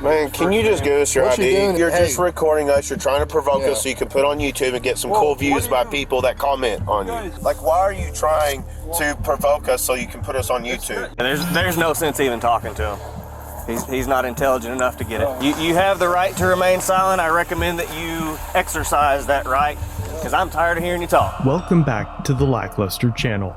Man, can you just give us your What you ID? doing? You're Hey. just recording us. You're trying to provoke Yeah. us so you can put on YouTube and get some cool views by people that comment on you. Like, why are you trying to provoke us so you can put us on YouTube? There's no sense even talking to him. He's not intelligent enough to get it. You have the right to remain silent. I recommend that you exercise that right, because I'm tired of hearing you talk. Welcome back to the LackLuster channel.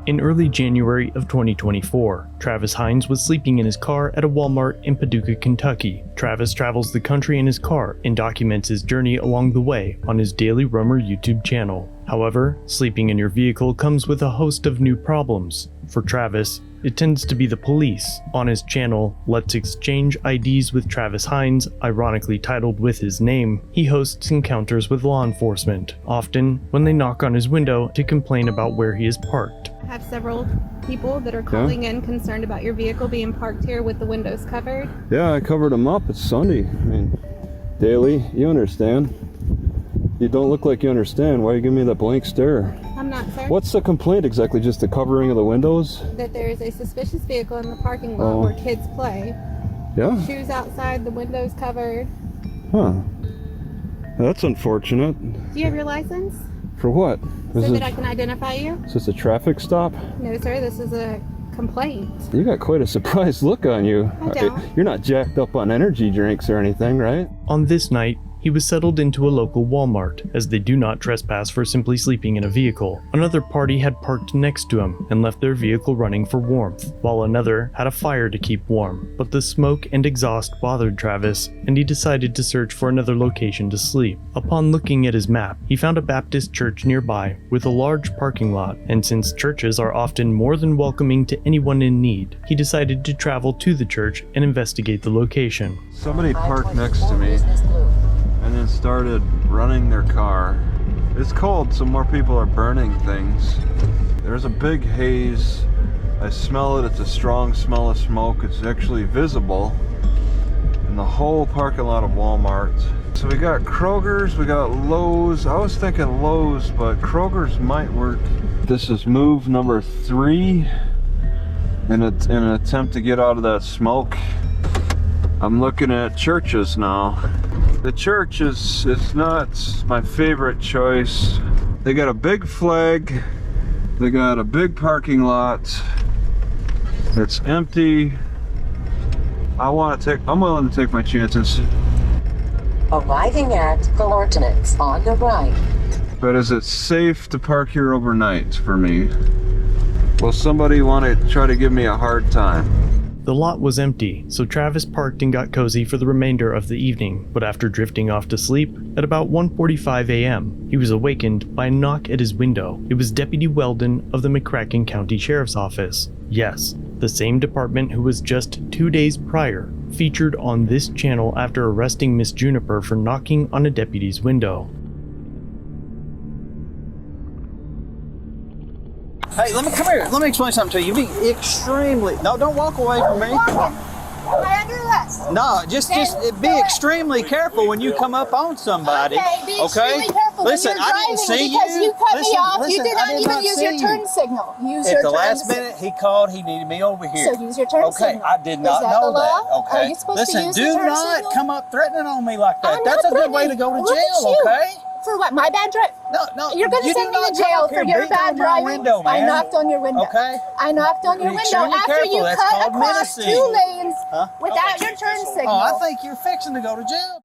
In early January of 2024, Travis Heinze was sleeping in his car at a Walmart in Paducah, Kentucky. Travis travels the country in his car and documents his journey along the way on his Daily Roamer YouTube channel. However, sleeping in your vehicle comes with a host of new problems. For Travis, it tends to be the police. On his channel, Let's Exchange IDs with Travis Heinze, ironically titled with his name, he hosts encounters with law enforcement, often when they knock on his window to complain about where he is parked. I have several people that are calling in concerned about your vehicle being parked here with the windows covered. Yeah, I covered them up. It's Sunday. I mean, daily, you understand. You don't look like you understand. Why are you giving me that blank stare? I'm not, sir. What's the complaint exactly? Just the covering of the windows? That there is a suspicious vehicle in the parking lot where kids play. Yeah? Shoes outside, the windows covered. Huh. That's unfortunate. Do you have your license? For what? So that I can identify you? Is this a traffic stop? No, sir. This is a complaint. You got quite a surprised look on you. I don't. You're not jacked up on energy drinks or anything, right? On this night, he was settled into a local Walmart, as they do not trespass for simply sleeping in a vehicle. Another party had parked next to him and left their vehicle running for warmth, while another had a fire to keep warm. But the smoke and exhaust bothered Travis, and he decided to search for another location to sleep. Upon looking at his map, he found a Baptist church nearby with a large parking lot, and since churches are often more than welcoming to anyone in need, he decided to travel to the church and investigate the location. Somebody parked next to me and then started running their car. It's cold, so more people are burning things. There's a big haze. I smell it. It's a strong smell of smoke. It's actually visible in the whole parking lot of Walmart. So we got Kroger's, we got Lowe's. I was thinking Lowe's, but Kroger's might work. This is move number 3 in an attempt to get out of that smoke. I'm looking at churches now. The church is not my favorite choice. They got a big flag. They got a big parking lot. It's empty. I'm willing to take my chances. Arriving at coordinates on the right. But is it safe to park here overnight for me? Will somebody want to try to give me a hard time? The lot was empty, so Travis parked and got cozy for the remainder of the evening, but after drifting off to sleep, at about 1:45 a.m., he was awakened by a knock at his window. It was Deputy Weldon of the McCracken County Sheriff's Office. Yes, the same department who was just 2 days prior featured on this channel after arresting Miss Juniper for knocking on a deputy's window. Hey, let me explain something to you. You be extremely, no, don't walk away from me. I under arrest. No, just be extremely careful when you come up on somebody. Okay, be extremely careful Listen, when you're I didn't driving see because you cut me off. Listen, You did I not even use your see turn you. signal. Use At your the turn last signal. minute, he called. He needed me over here. So use your turn okay, signal. I did not Is that know the law? that. Okay, Are you supposed listen, to use do the turn not signal? come up threatening on me like that. I'm That's a not good way to go to threatening. jail. Look at you. Okay. For what? My bad drive? No. You're going to you send do me not to come jail up for here your beating bad on my driving. window, I man. knocked on your window. Okay. I knocked on your Be window extremely after careful. you That's cut called across menacing. 2 lanes without your turn signal. Oh, I think you're fixing to go to jail.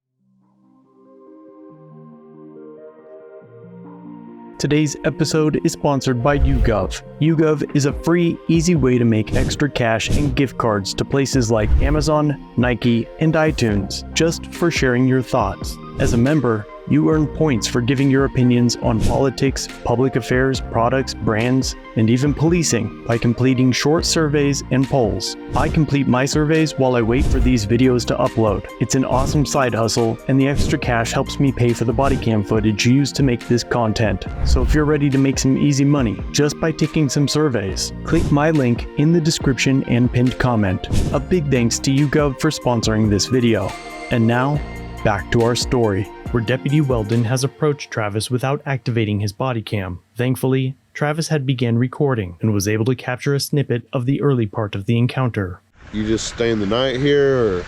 Today's episode is sponsored by YouGov. YouGov is a free, easy way to make extra cash and gift cards to places like Amazon, Nike, and iTunes, just for sharing your thoughts. As a member, you earn points for giving your opinions on politics, public affairs, products, brands, and even policing by completing short surveys and polls. I complete my surveys while I wait for these videos to upload. It's an awesome side hustle, and the extra cash helps me pay for the body cam footage used to make this content. So if you're ready to make some easy money just by taking some surveys, click my link in the description and pinned comment. A big thanks to YouGov for sponsoring this video. And now, back to our story, where Deputy Weldon has approached Travis without activating his body cam. Thankfully, Travis had began recording and was able to capture a snippet of the early part of the encounter. You just staying the night here, or?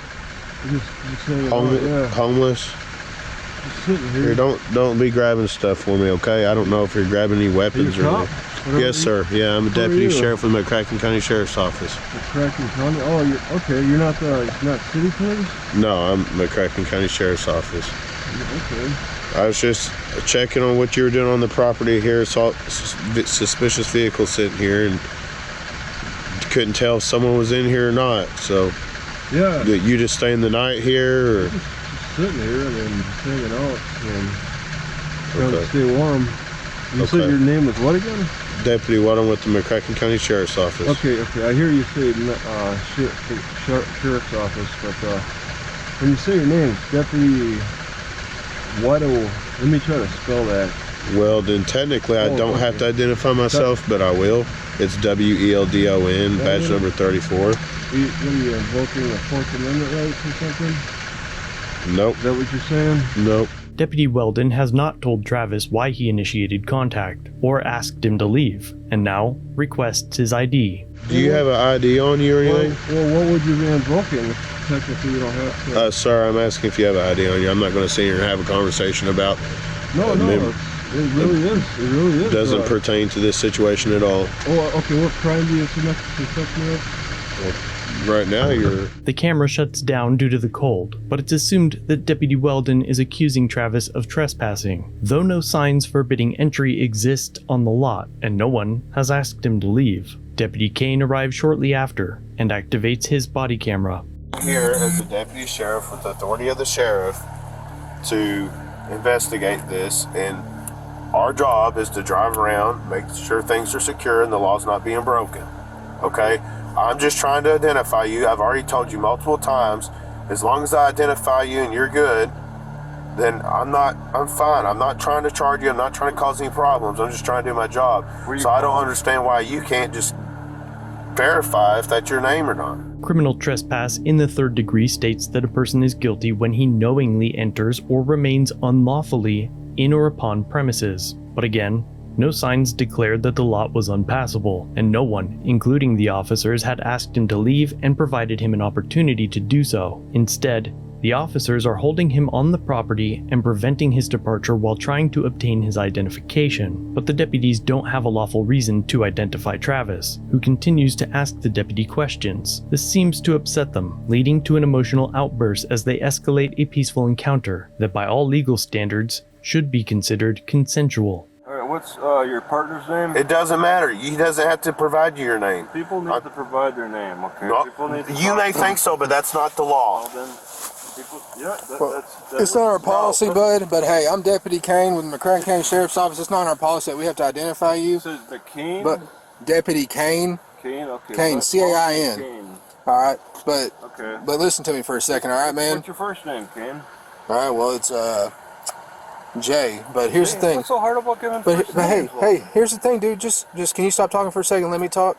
Just saying, yeah. Homeless. Just sitting here. Here, don't be grabbing stuff for me, okay? I don't know if you're grabbing any weapons Are you a or. cop? Whatever Yes, sir. Yeah, I'm a deputy you? sheriff with the McCracken County Sheriff's Office. McCracken County? Oh, you're okay. You're not city police? No, I'm McCracken County Sheriff's Office. Okay. I was just checking on what you were doing on the property here. Saw suspicious vehicle sitting here and couldn't tell if someone was in here or not. So, yeah. You just staying the night here, or Just sitting here and then just hanging out and trying Okay. to stay warm. You said Okay. your name was what again? Deputy Waddle with the McCracken County Sheriff's Office. Okay. I hear you say sheriff's office, but when you say your name, Deputy Waddle, let me try to spell that. Well, then technically I don't have to identify myself, but I will. It's WELDON, badge number 34. What are you invoking the Fourth Amendment rights or something? Nope. Is that what you're saying? Nope. Deputy Weldon has not told Travis why he initiated contact or asked him to leave, and now requests his ID. Do you have an ID on you or anything? Well, what would you be invoking? Technically, you don't have to. Sir, I'm asking if you have an ID on you. I'm not going to sit here and have a conversation about. No, it really is. It really is. Doesn't pertain to this situation at all. Oh, okay. What crime do you suspect me of? Right now, you're. The camera shuts down due to the cold, but it's assumed that Deputy Weldon is accusing Travis of trespassing, though no signs forbidding entry exist on the lot, and no one has asked him to leave. Deputy Kane arrives shortly after and activates his body camera. Here as the deputy sheriff with the authority of the sheriff to investigate this, and our job is to drive around, make sure things are secure and the law's not being broken. Okay? I'm just trying to identify you. I've already told you multiple times, as long as I identify you and you're good, then I'm fine. I'm not trying to charge you. I'm not trying to cause any problems. I'm just trying to do my job. So I don't understand why you can't just verify if that's your name or not. Criminal trespass in the third degree states that a person is guilty when he knowingly enters or remains unlawfully in or upon premises. But again, no signs declared that the lot was unpassable, and no one, including the officers, had asked him to leave and provided him an opportunity to do so. Instead, the officers are holding him on the property and preventing his departure while trying to obtain his identification. But the deputies don't have a lawful reason to identify Travis, who continues to ask the deputy questions. This seems to upset them, leading to an emotional outburst as they escalate a peaceful encounter that by all legal standards should be considered consensual. Alright, what's your partner's name? It doesn't matter. He doesn't have to provide you your name. People need to provide their name, okay? No, People need to you may think so, but that's not the law. Well, then, people, yeah, that's It's not our policy, bud, but hey, I'm Deputy Kane with the McCracken County Sheriff's Office. It's not our policy that we have to identify you. So the Kane? But Deputy Kane, Kane, okay. Kane, C-A-I-N. Kane. All right, but Okay. listen to me for a second, all right, man? What's your first name, Kane? All right, well, it's Jay, but here's the thing. What's so hard about giving But first hey, names? hey, here's the thing, dude. Just can you stop talking for a second? Let me talk.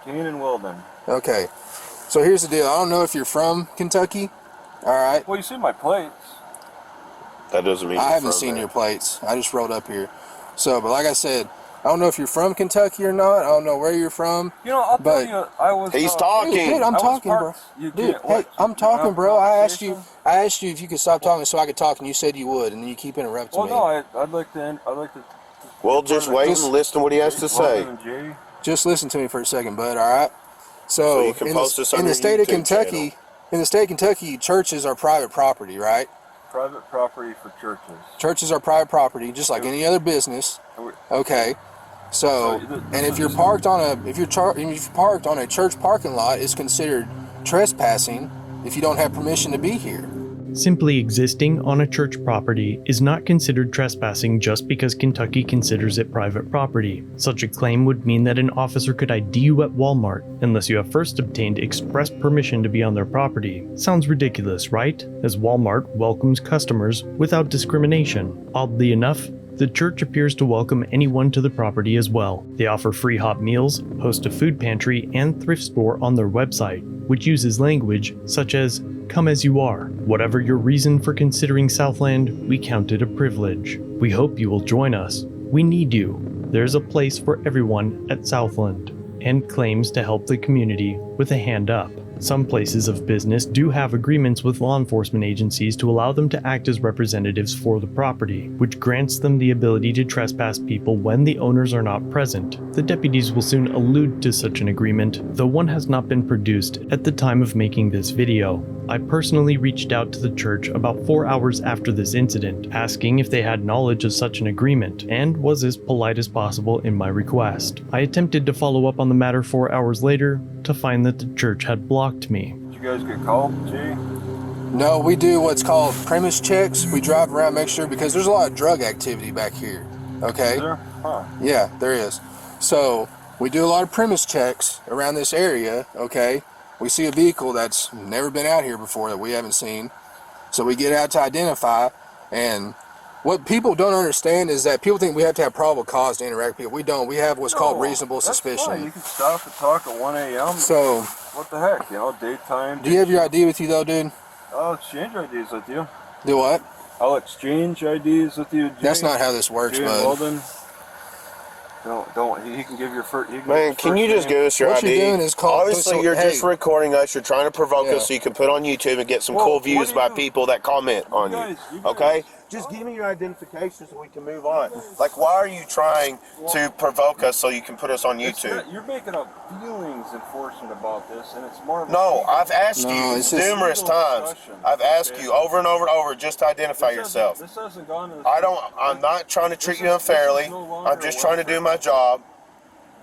Kane and Weldon. Okay. So here's the deal. I don't know if you're from Kentucky. All right. Well, you see my plates. That doesn't mean I you're haven't from seen there. your plates. I just rolled up here. So, but like I said, I don't know if you're from Kentucky or not. I don't know where you're from. You know, I'll But- tell you, I was. He's talking. Dude, I'm I was talking, bro. parked- you Dude, can't- hey, what? I'm talking, You're bro. not I asked you conversation? if you could stop talking so I could talk, and you said you would, and then you keep interrupting Well, me. no, I'd like to. Well, just wait and listen to what he has to say. Weldon and Jay. Just listen to me for a second, bud. All right. So So, you can in, post this on in the your state of YouTube Kentucky, churches are private property, right? Private property for churches. Churches are private property, just like any other business. Okay. So, and if you're parked on if you're parked on a church parking lot, it's considered trespassing if you don't have permission to be here. Simply existing on a church property is not considered trespassing just because Kentucky considers it private property. Such a claim would mean that an officer could ID you at Walmart unless you have first obtained express permission to be on their property. Sounds ridiculous, right? As Walmart welcomes customers without discrimination. Oddly enough, the church appears to welcome anyone to the property as well. They offer free hot meals, host a food pantry and thrift store on their website, which uses language such as "come as you are." Whatever your reason for considering Southland, we count it a privilege. We hope you will join us. We need you. There's a place for everyone at Southland. And claims to help the community with a hand up. Some places of business do have agreements with law enforcement agencies to allow them to act as representatives for the property, which grants them the ability to trespass people when the owners are not present. The deputies will soon allude to such an agreement, though one has not been produced at the time of making this video. I personally reached out to the church about 4 hours after this incident, asking if they had knowledge of such an agreement, and was as polite as possible in my request. I attempted to follow up on the matter 4 hours later, to find that the church had blocked me. Did you guys get called, G? No, we do what's called premise checks. We drive around, make sure, because there's a lot of drug activity back here. Okay? Is there? Huh. Yeah, there is. So we do a lot of premise checks around this area. Okay? We see a vehicle that's never been out here before that we haven't seen. So we get out to identify. And what people don't understand is that people think we have to have probable cause to interact with people. We don't. We have what's called reasonable suspicion. Fine. You can stop and talk at 1 a.m. So what the heck, you know, daytime. Do you have your ID with you though, dude? I'll exchange IDs with you. Do what? I'll exchange IDs with you, Jay. That's not how this works, Jay bud. Weldon. Don't. He can give your first. Man, can you just give us your What ID? you're doing is called. Obviously, you're just recording us. You're trying to provoke us so you can put on YouTube and get some cool views by people that comment on you. Okay? Just give me your identification so we can move on. Like, why are you trying to provoke us so you can put us on YouTube? You're making up feelings enforcement about this, and it's more of a... No, I've asked No, you it's just numerous times. I've asked you over and over and over just to identify yourself. This hasn't gone to the... I'm not trying to treat you unfairly. I'm just trying to do my job.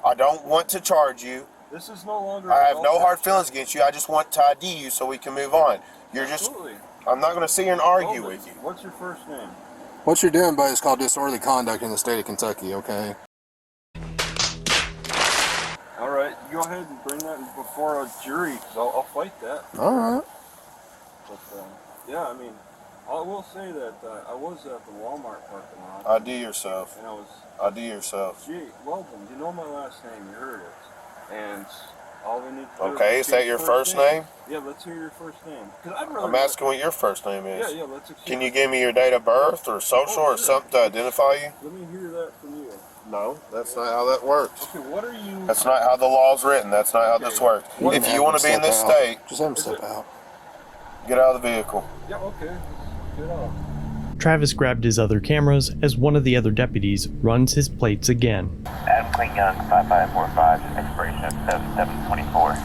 I don't want to charge you. This is no longer... I have no hard feelings against you. I just want to ID you so we can move on. You're just... Absolutely. I'm not going to sit here and argue with you. What's your first name? What you're doing, bud, is called disorderly conduct in the state of Kentucky, okay? All right, you go ahead and bring that before a jury, because I'll fight that. All right. But, yeah, I mean, I will say that I was at the Walmart parking lot. ID yourself. And I was... ID yourself. Gee, Weldon, you know my last name, you heard it. And all we need to do Okay, is that your first name? Yeah, let's hear your first name. I'm asking what your first name is. Yeah, let's exchange. Can you give me your date of birth or social or something to identify you? Let me hear that from you. No, that's not how that works. Okay, what are you... That's not how the law's written. That's not how this works. If you want to be in this state, just have him step out. Get out of the vehicle. Yeah, okay. Get out. Travis grabbed his other cameras as one of the other deputies runs his plates again. Adam Clean Young, 5545, expiration of 7724.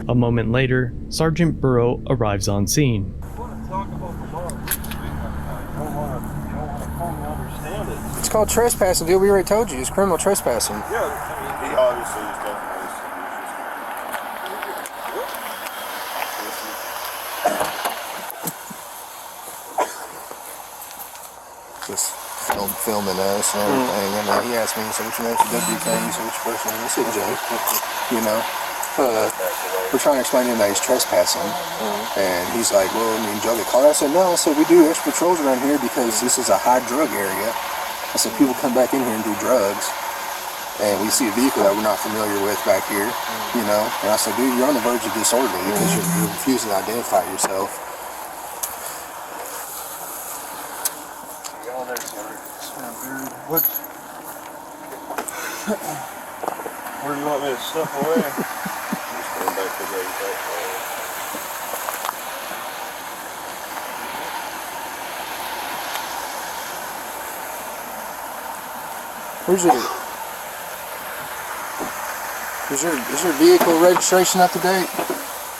A moment later, Sergeant Burrow arrives on scene. I want to talk about the law. You don't want to fully understand it. It's called trespassing, dude. We already told you. It's criminal trespassing. Yeah, I mean, He obviously is definitely Just filming us and everything. And then he asked me, so what you know, it's a WK, so which person is it, Joe? You know? We're trying to explain to him that he's trespassing. And he's like, well, I mean, Joe get caught. I said, no. I said, we do extra patrols around here because this is a high drug area. I said, people come back in here and do drugs. And we see a vehicle that we're not familiar with back here, you know? And I said, dude, you're on the verge of disorderly because you're refusing to identify yourself. what? Where do you want me to step away? Just going back to where you got. Is your vehicle registration up to date?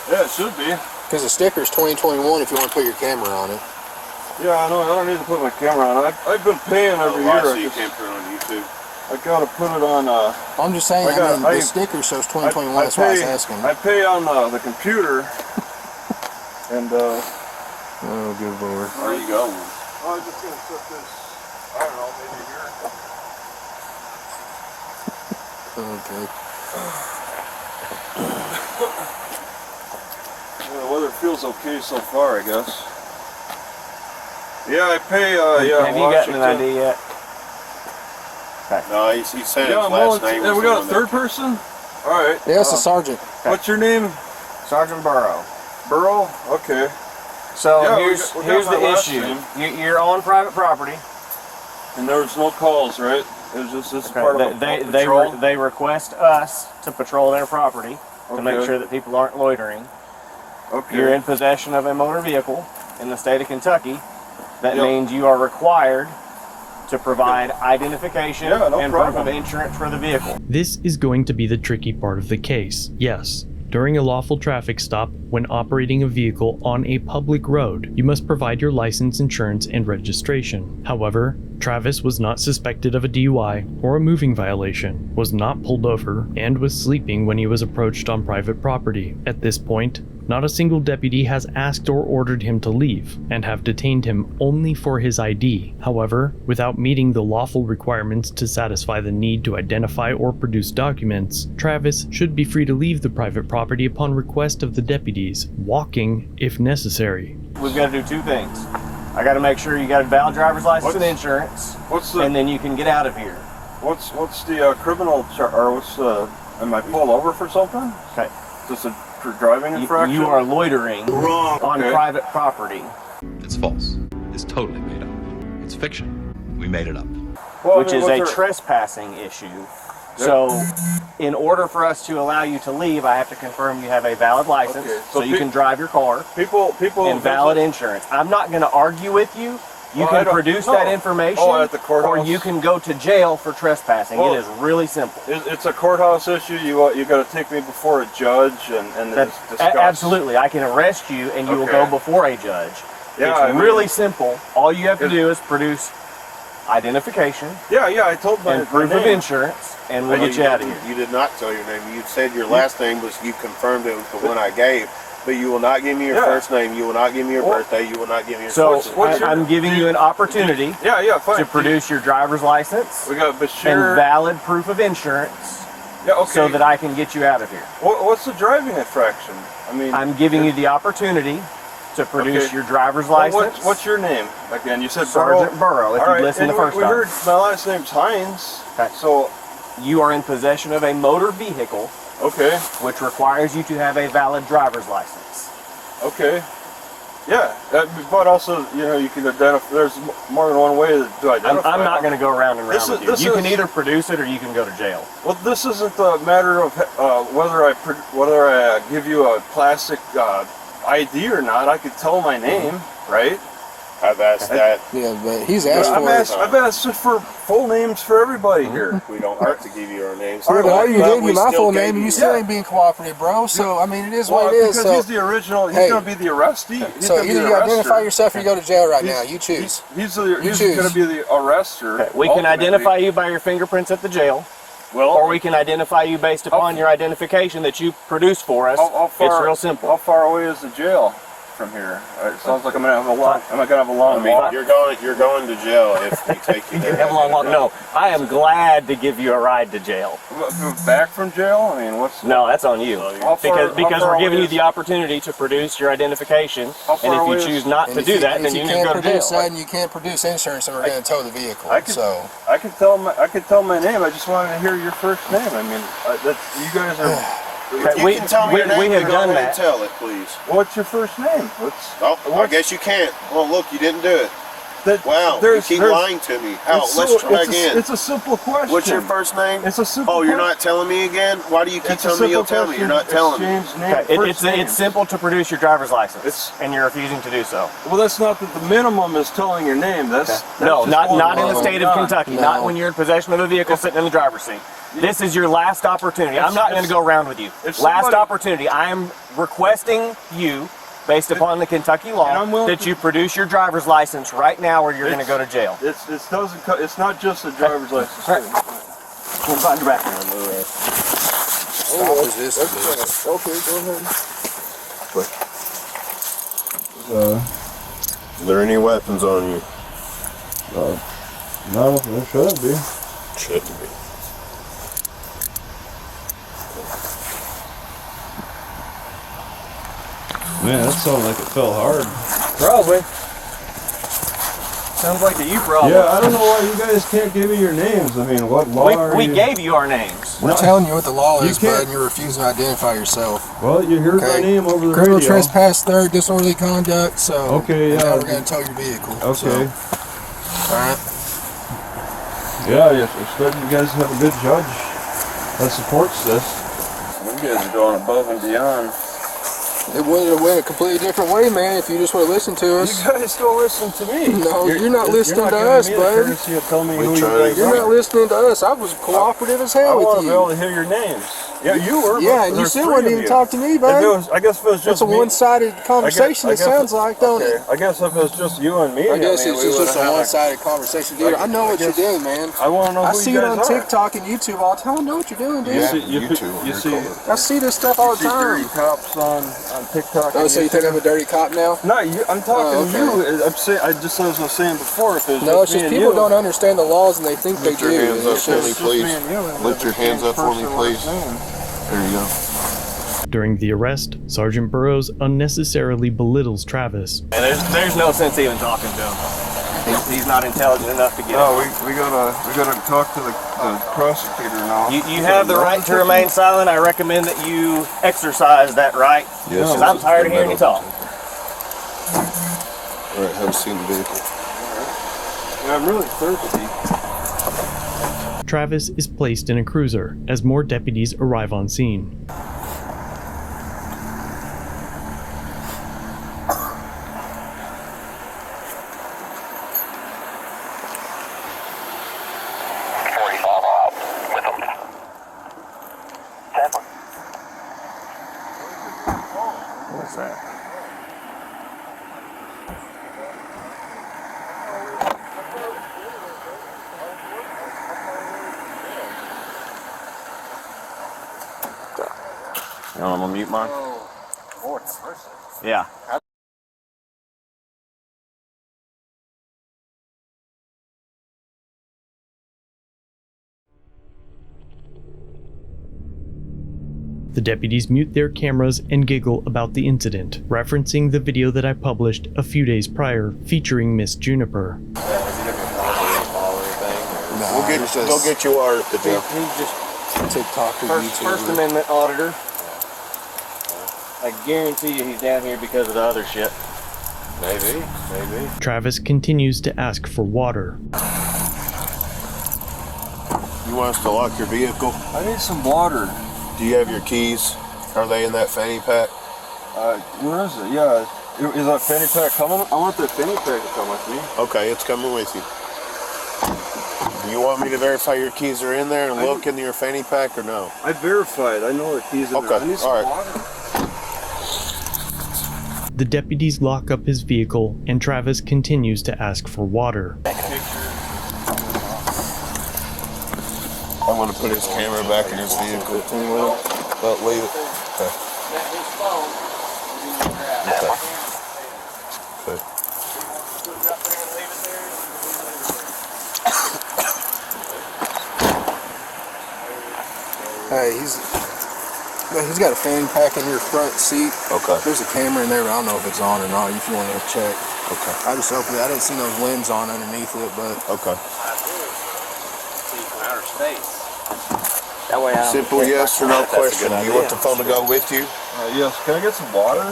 Yeah, it should be. Because the sticker's 2021 if you want to put your camera on it. Yeah, I know. I don't need to put my camera on. I've been paying every year. So you can't put it on YouTube. I gotta put it on. I'm just saying. The sticker shows 2021. That's why I was asking. I pay on the computer. And oh, good lord. Where are you going? I was just gonna put this. I don't know, maybe here. Okay. Well, the weather feels okay so far, I guess. Yeah, I pay. Yeah. Have you gotten an ID yet? No, he said his Yeah, last name. And we got a third person. All right. Yeah, it's a sergeant. What's your name? Sergeant Burrow. Burrow. Okay. So Yeah, here's we got my the last issue. name. You're on private property. And there was no calls, right? It was just this part of a patrol. They request us to patrol their property. to make sure that people aren't loitering. Okay. You're in possession of a motor vehicle in the state of Kentucky. That means you are required to provide identification and proof of insurance for the vehicle. This is going to be the tricky part of the case. Yes, during a lawful traffic stop, when operating a vehicle on a public road, you must provide your license, insurance, and registration. However, Travis was not suspected of a DUI or a moving violation, was not pulled over, and was sleeping when he was approached on private property. At this point, not a single deputy has asked or ordered him to leave, and have detained him only for his ID. However, without meeting the lawful requirements to satisfy the need to identify or produce documents, Travis should be free to leave the private property upon request of the deputies, walking if necessary. We've got to do two things. I got to make sure you got a valid driver's license and insurance, and then you can get out of here. What's the criminal or what's the? Am I pulled over for something? Okay. Just a driving infraction? You are loitering on private property. It's false. It's totally made up. It's fiction. We made it up. Which is a trespassing issue. So, in order for us to allow you to leave, I have to confirm you have a valid license, so you can drive your car, and valid insurance. I'm not going to argue with you. You can produce that information, at the courthouse? or you can go to jail for trespassing. It is really simple. It's a courthouse issue. You got to take me before a judge and discuss. Absolutely. I can arrest you, and you will go before a judge. Yeah, it's really simple. All you have to do is produce identification. I told my and proof of insurance, and we'll get you out of here. You did not tell your name. You said your last name was, you confirmed it was the one I gave, but you will not give me your first name. You will not give me your birthday. You will not give me your social security. I'm giving you an opportunity fine. to produce your driver's license and valid proof of insurance so that I can get you out of here. What's the driving infraction? I mean, I'm giving you the opportunity to produce your driver's license. What's your name? Again, you said Sergeant Burrow, if you listened the first time. We heard my last name's Heinze. Okay. So you are in possession of a motor vehicle, which requires you to have a valid driver's license. Okay. Yeah, but also, you can identify. There's more than one way to identify. I'm not going to go around and round with you. You can either produce it or you can go to jail. Well, this isn't a matter of whether I give you a plastic ID or not. I could tell my name, right? I've asked that. Yeah, but he's asked I've asked for full names for everybody here. We don't have to give you our names. I already gave you my full name, and you still ain't being cooperative, bro. So, I mean, it is what it is. Because he's the original, he's going to be the arrestee. So either you identify yourself or you go to jail right now. You choose. He's going to be the arrester. We can identify you by your fingerprints at the jail. Or we can identify you based upon your identification that you produce for us. It's real simple. How far away is the jail from here? It sounds like I'm gonna have a long walk. You're going to jail if we take you there. Have a long walk. No, I am glad to give you a ride to jail. Back from jail? I mean, No, that's on you. Because we're giving you the opportunity to produce your identification, and if you choose not to do that, then you need to go to jail. And you can't produce insurance, and we're going to tow the vehicle. I could tell my name. I just wanted to hear your first name. I mean, you guys are. We can tell me your name. We have done that. Tell it, please. What's your first name? I guess you can't. Well, look, you didn't do it. Wow, you keep lying to me. Let's try again. It's a simple question. What's your first name? It's a simple question. Oh, you're not telling me again? Why do you keep telling me you'll tell me? You're not telling me. It's simple to produce your driver's license, and you're refusing to do so. Well, that's not that the minimum is telling your name. That's not in the state of Kentucky. No. Not when you're in possession of a vehicle sitting in the driver's seat. This is your last opportunity. I'm not going to go around with you. Last opportunity. I am requesting you, based upon the Kentucky law, that you produce your driver's license right now, or you're going to go to jail. It's not just a driver's license. Right. We'll find your back. Okay, go ahead. Are there any weapons on you? No, there shouldn't be. Shouldn't be. Man, that sounded like it fell hard. Probably. Sounds like a you problem. Yeah, I don't know why you guys can't give me your names. I mean, what law are we you? gave you our names. We're telling you what the law is, bud, and you're refusing to identify yourself. Well, you heard my name over the criminal radio. trespass, third, disorderly conduct, so... Okay, yeah. Now we're going to tow your vehicle. Okay. Alright. Yeah, it's good you guys have a good judge that supports this. guys are going above and beyond. It would have went a completely different way, man, if you just would have listened to us. You guys don't listen to me. No, you're not listening to us, bud. You're not listening to us. I was cooperative as hell with you. I want to be able to hear your names. Yeah, you were. Yeah, and you still wouldn't even talk to me, bud. I guess if it was just It's a one-sided conversation, it sounds like, don't it? I guess if it was just you and me, I guess it's just a one-sided conversation, dude. I know what you're doing, man. I want to know I who see you it guys on are. TikTok and YouTube all the time. I know what you're doing, dude. You see, I see this stuff all the time. dirty cops on TikTok. Oh, so you think I'm a dirty cop now? No, I'm talking to you. I'm saying, I just as I was saying before. If it was No, it's just just me and people you, don't understand the laws and they think they do. Hands up It's for me, just- please. Lift your hands up for me, please. There you go. During the arrest, Sergeant Burroughs unnecessarily belittles Travis. And there's no sense even talking to him. He's not intelligent enough to get No, it. we gotta talk to the prosecutor now. You have the right to remain silent. I recommend that you exercise that right. Yes, Because I'm tired of hearing you talk. All right, have a seat in the vehicle. Yeah, I'm really thirsty. Travis is placed in a cruiser as more deputies arrive on scene. What's that? You want to mute mine? Yeah. The deputies mute their cameras and giggle about the incident, referencing the video that I published a few days prior featuring Miss Juniper. They'll get you water at the jail. He's just TikTok or YouTube. First Amendment auditor. I guarantee you he's down here because of the other shit. Maybe. Travis continues to ask for water. You want us to lock your vehicle? I need some water. Do you have your keys? Are they in that fanny pack? Where is it? Yeah. Is that fanny pack coming? I want that fanny pack to come with me. Okay, it's coming with you. Do you want me to verify your keys are in there and look in your fanny pack or no? I verified. I know the keys in there. Okay, I need some all right. water. The deputies lock up his vehicle and Travis continues to ask for water. I'm going to put his camera back in his vehicle. But leave it. Okay. Okay. Hey, he's got a fanny pack in your front seat. Okay. There's a camera in there, but I don't know if it's on or not. If you want to check. Okay. I just opened it. I didn't see those lens on underneath it, but Okay. Outer space. That way I don't Simple get yes my or no phone. That's a question. good Do you idea. want the phone to go with you? Yes. Can I get some water?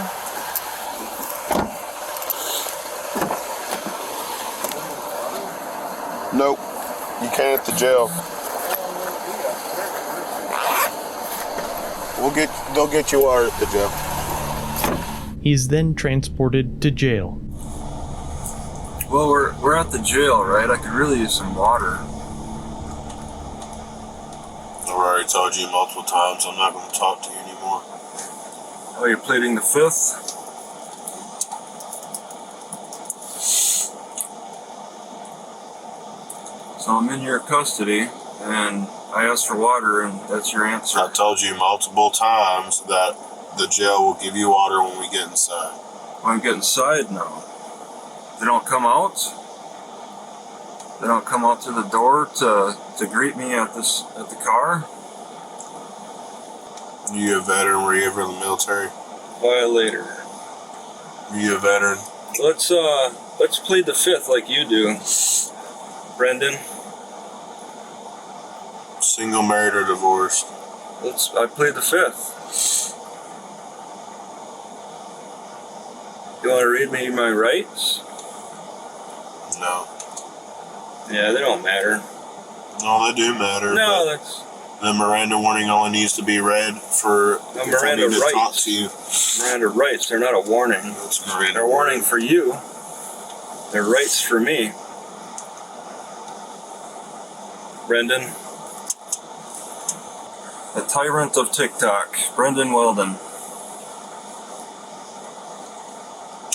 Nope. You can't at the jail. They'll get you water at the jail. He is then transported to jail. Well, we're at the jail, right? I could really use some water. I've already told you multiple times I'm not going to talk to you anymore. Oh, you're pleading the fifth? So I'm in your custody, and I asked for water, and that's your answer. I told you multiple times that the jail will give you water when we get inside. When I get inside now, they don't come out? They don't come out to the door to greet me at the car? You a veteran? Were you ever in the military? Violator. You a veteran? Let's plead the fifth like you do, Brendan. Single, married, or divorced? I plead the fifth. You want to read me my rights? No. Yeah, they don't matter. No, they do matter. No, but that's The Miranda warning only needs to be read for The if I Miranda need to talk rights. to you. Miranda rights, they're not a warning. It's Miranda They're a warning for you. They're rights for me. Brendan. The tyrant of TikTok, Brendan Weldon.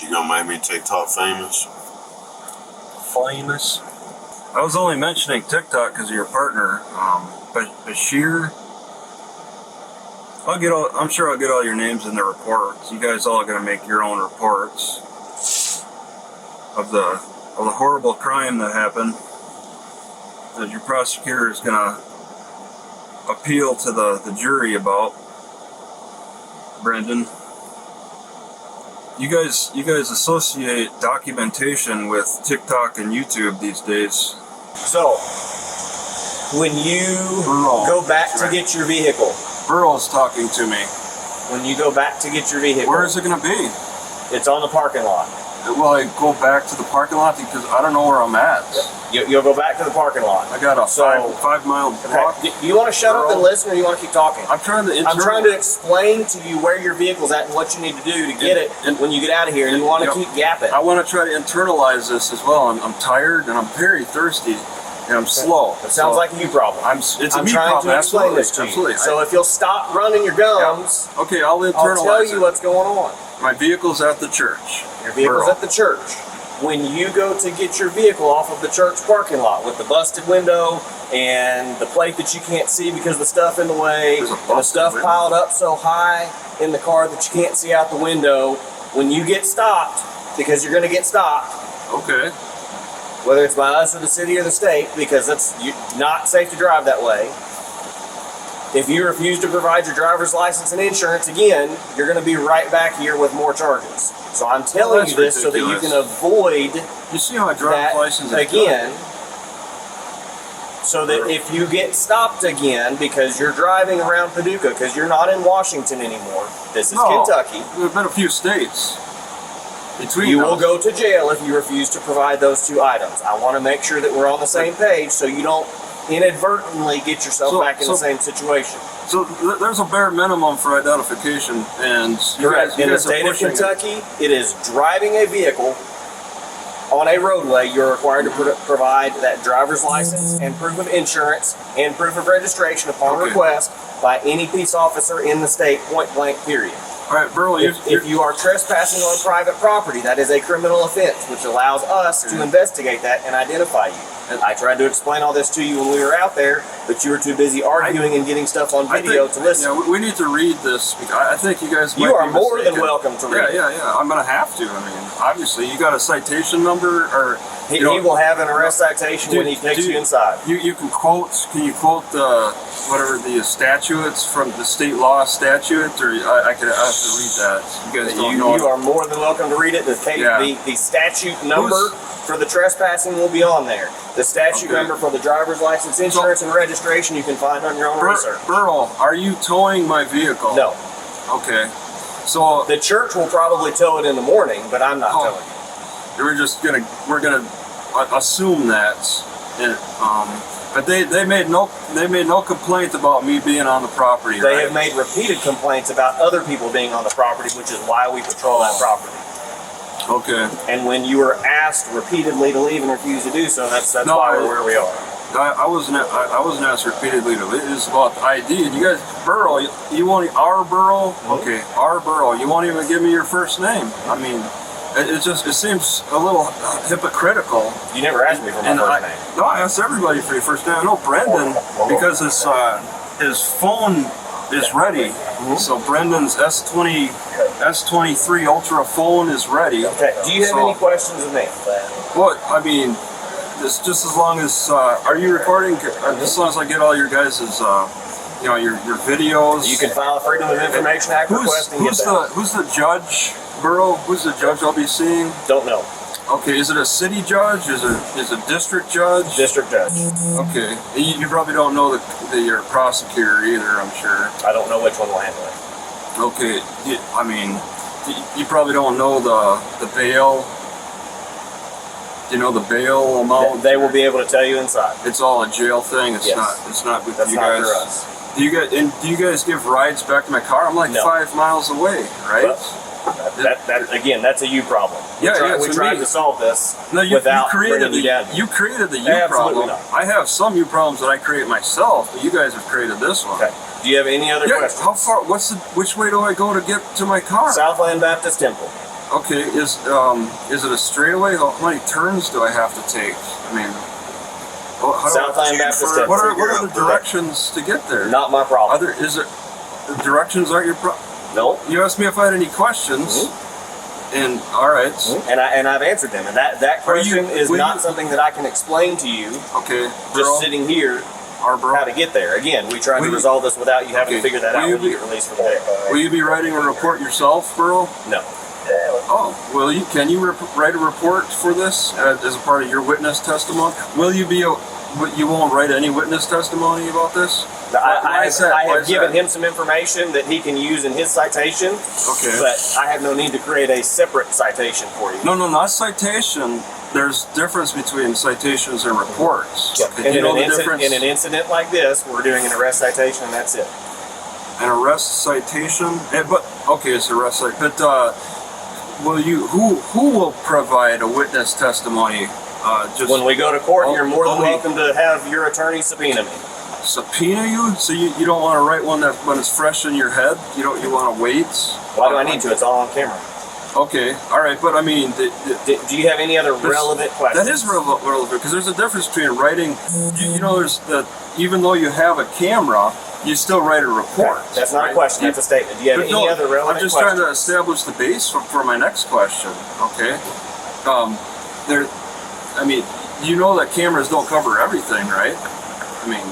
You gonna make me TikTok famous? Famous. I was only mentioning TikTok because of your partner, but Bashir. I'm sure I'll get all your names in the reports. You guys all gonna make your own reports of the horrible crime that happened. That your prosecutor is gonna appeal to the jury about. Brendan. You guys associate documentation with TikTok and YouTube these days. So, when you go back to get your vehicle, Burl's talking to me. When you go back to get your vehicle, Where is it going to be? It's on the parking lot. Will I go back to the parking lot because I don't know where I'm at? You'll go back to the parking lot. I got a 5 mile walk. Okay. Do you want to shut up and listen, or do you want to keep talking? I'm trying to explain to you where your vehicle's at and what you need to do to get it when you get out of here. And you want to keep yapping. I want to try to internalize this as well. I'm tired and I'm very thirsty. And I'm slow. It sounds like a you problem. I'm trying to explain this to you. So if you'll stop running your gums, okay, I'll internalize I'll tell you what's going on. My vehicle's at the church. Your vehicle's at the church. When you go to get your vehicle off of the church parking lot with the busted window and the plate that you can't see because of the stuff in the way, and the stuff piled up so high in the car that you can't see out the window, when you get stopped, because you're going to get stopped. Okay. Whether it's by us or the city or the state, because it's not safe to drive that way. If you refuse to provide your driver's license and insurance again, you're going to be right back here with more charges. So I'm telling you this so that you can avoid you see my driver's license again. So that if you get stopped again because you're driving around Paducah, because you're not in Washington anymore, this is Kentucky. There have been a few states. You will go to jail if you refuse to provide those two items. I want to make sure that we're on the same page so you don't inadvertently get yourself back in the same situation. So there's a bare minimum for identification, and correct. In the state of Kentucky, it is driving a vehicle on a roadway. You're required to provide that driver's license and proof of insurance and proof of registration upon request by any peace officer in the state, point blank, period. All right, Burl, if you are trespassing on private property, that is a criminal offense, which allows us to investigate that and identify you. I tried to explain all this to you when we were out there, but you were too busy arguing and getting stuff on video to listen. Yeah, we need to read this. I think you guys might You are be more mistaken. than welcome to read it. Yeah. I'm going to have to. I mean, obviously, you got a citation number, or he will have an arrest citation when he takes you inside. You can quote. Can you quote the whatever the statutes from the state law statute, or I have to read that. You guys don't know. You are more than welcome to read it. The statute number for the trespassing will be on there. The statute number for the driver's license, insurance, and registration you can find on your own research. Burl, are you towing my vehicle? No. Okay. So the church will probably tow it in the morning, but I'm not towing it. We're gonna assume that. But they made no complaint about me being on the property. They have made repeated complaints about other people being on the property, which is why we patrol that property. Okay. And when you were asked repeatedly to leave and refuse to do so, that's why we're where we are. I wasn't asked repeatedly to leave. It's about the ID. And you guys, Burl, you want our Burl? Okay, our Burl. You won't even give me your first name. I mean, it seems a little hypocritical. You never asked me for my first name. No, I asked everybody for your first name. I know Brendan because his phone is ready. So Brendan's S23 Ultra phone is ready. Okay. Do you have any questions of me? Well, I mean, just as long as are you recording? Just as long as I get all your guys' your videos. You can file a Freedom of Information Act request and get that. Who's the judge, Burl? Who's the judge I'll be seeing? Don't know. Okay, is it a city judge? Is it a district judge? District judge. Okay, you probably don't know your prosecutor either, I'm sure. I don't know which one will handle it. Okay, I mean, you probably don't know the bail. you know the bail amount? They will be able to tell you inside. It's all a jail thing. It's Yes. not. It's not with That's you not guys. for us. Do you guys give rides back to my car? I'm like No. 5 miles away, right? Well, that again, that's a you problem. Yeah, we tried to solve this No, without created bringing you down. you created the you Absolutely problem. not. I have some you problems that I create myself, but you guys have creted this one. Okay. Do you have any other questions? How far? Which way do I go to get to my car? Southland Baptist Temple. Okay, is it a straightaway? How many turns do I have to take? I mean, how do Southland Baptist Temple. What are the directions to get there? Not my problem. The directions aren't your problem? No. You asked me if I had any questions, and all right. And I've answered them, and that question is not something that I can explain to you. Okay. Just sitting here. How to get there. Again, we tried to resolve this without you having to figure that out when you get released from there. Will you be writing a report yourself, Burl? No. Oh, well, can you write a report for this as a part of your witness testimony? You won't write any witness testimony about this? I have given him some information that he can use in his citation, but I have no need to create a separate citation for you. No, not citation. There's difference between citations and reports. Yeah. And in an incident like this, we're doing an arrest citation, and that's it. An arrest citation? It's arrest citation. But who will provide a witness testimony? When we go to court, you're more than welcome to have your attorney subpoena me. Subpoena you? So you don't want to write one that when it's fresh in your head? You want to wait? Why do I need to? It's all on camera. Okay, all right, but I mean, do you have any other relevant questions? That is relevant because there's a difference between writing. There's that even though you have a camera, you still write a report. Okay. That's not a question. That's a statement. Do you have any other relevant questions? I'm just trying to establish the base for my next question. Okay, you know that cameras don't cover everything, right? I mean,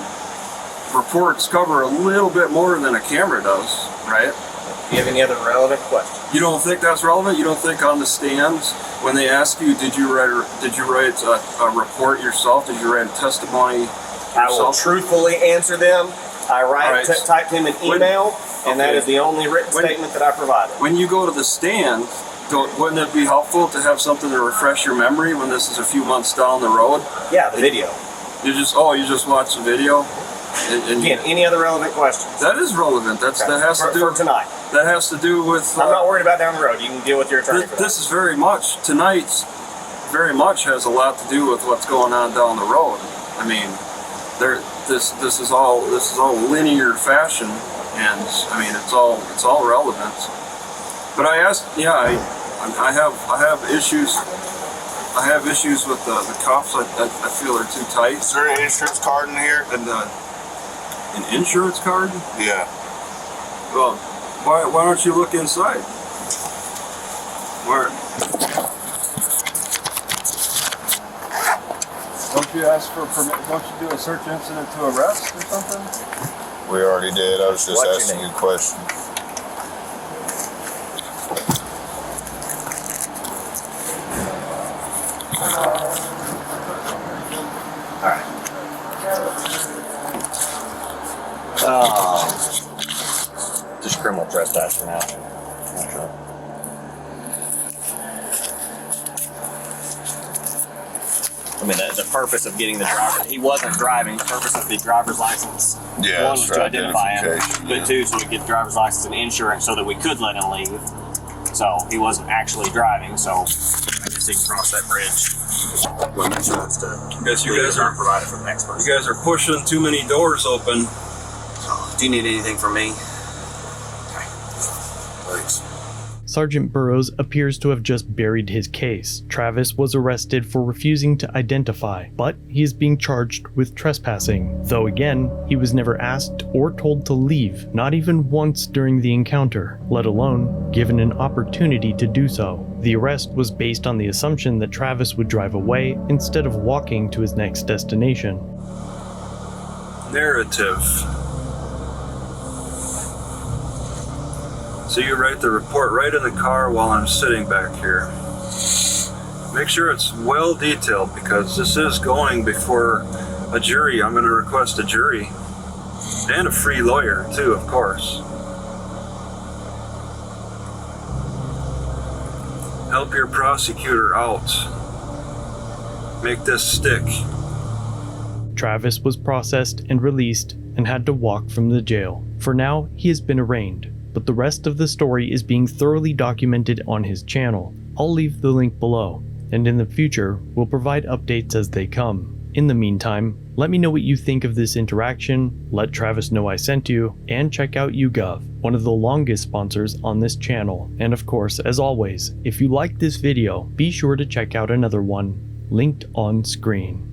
reports cover a little bit more than a camera does, right? Do you have any other relevant questions? You don't think that's relevant? You don't think on the stands when they ask you, did you write a report yourself? Did you write a testimony yourself? I will truthfully answer them. I typed him an email, and that is the only written statement that I provided. When you go to the stand, wouldn't it be helpful to have something to refresh your memory when this is a few months down the road? Yeah, the video. You just watch the video? Again, any other relevant questions? That is relevant. That has to do for tonight. That has to do with. I'm not worried about down the road. You can deal with your attorney. This is very much tonight's. Very much has a lot to do with what's going on down the road. I mean, this is all linear fashion, and I mean it's all relevant. But I asked, I have issues. I have issues with the cops. I feel they're too tight. Is there an insurance card in here? And an insurance card? Yeah. Well, why don't you look inside? Where? Don't you ask for permit? Don't you do a search incident to arrest or something? We already did. I was just asking you a question. Just criminal trespass for now. I mean, the purpose of getting the driver, he wasn't driving. The purpose of the driver's license, one was to identify him, but two, so we could get the driver's license and insurance so that we could let him leave. So he wasn't actually driving, so I guess he can cross that bridge when it's supposed to. I guess you guys are provided for the next person. You guys are pushing too many doors open. Do you need anything from me? Thanks. Sergeant Burroughs appears to have just buried his case. Travis was arrested for refusing to identify, but he is being charged with trespassing. Though again, he was never asked or told to leave, not even once during the encounter, let alone given an opportunity to do so. The arrest was based on the assumption that Travis would drive away instead of walking to his next destination. Narrative. So you write the report right in the car while I'm sitting back here. Make sure it's well detailed because this is going before a jury. I'm going to request a jury and a free lawyer too, of course. Help your prosecutor out. make this stick. Travis was processed and released and had to walk from the jail. For now, he has been arraigned, but the rest of the story is being thoroughly documented on his channel. I'll leave the link below, and in the future, we'll provide updates as they come. In the meantime, let me know what you think of this interaction, let Travis know I sent you, and check out YouGov, one of the longest sponsors on this channel. And of course, as always, if you liked this video, be sure to check out another one, linked on screen.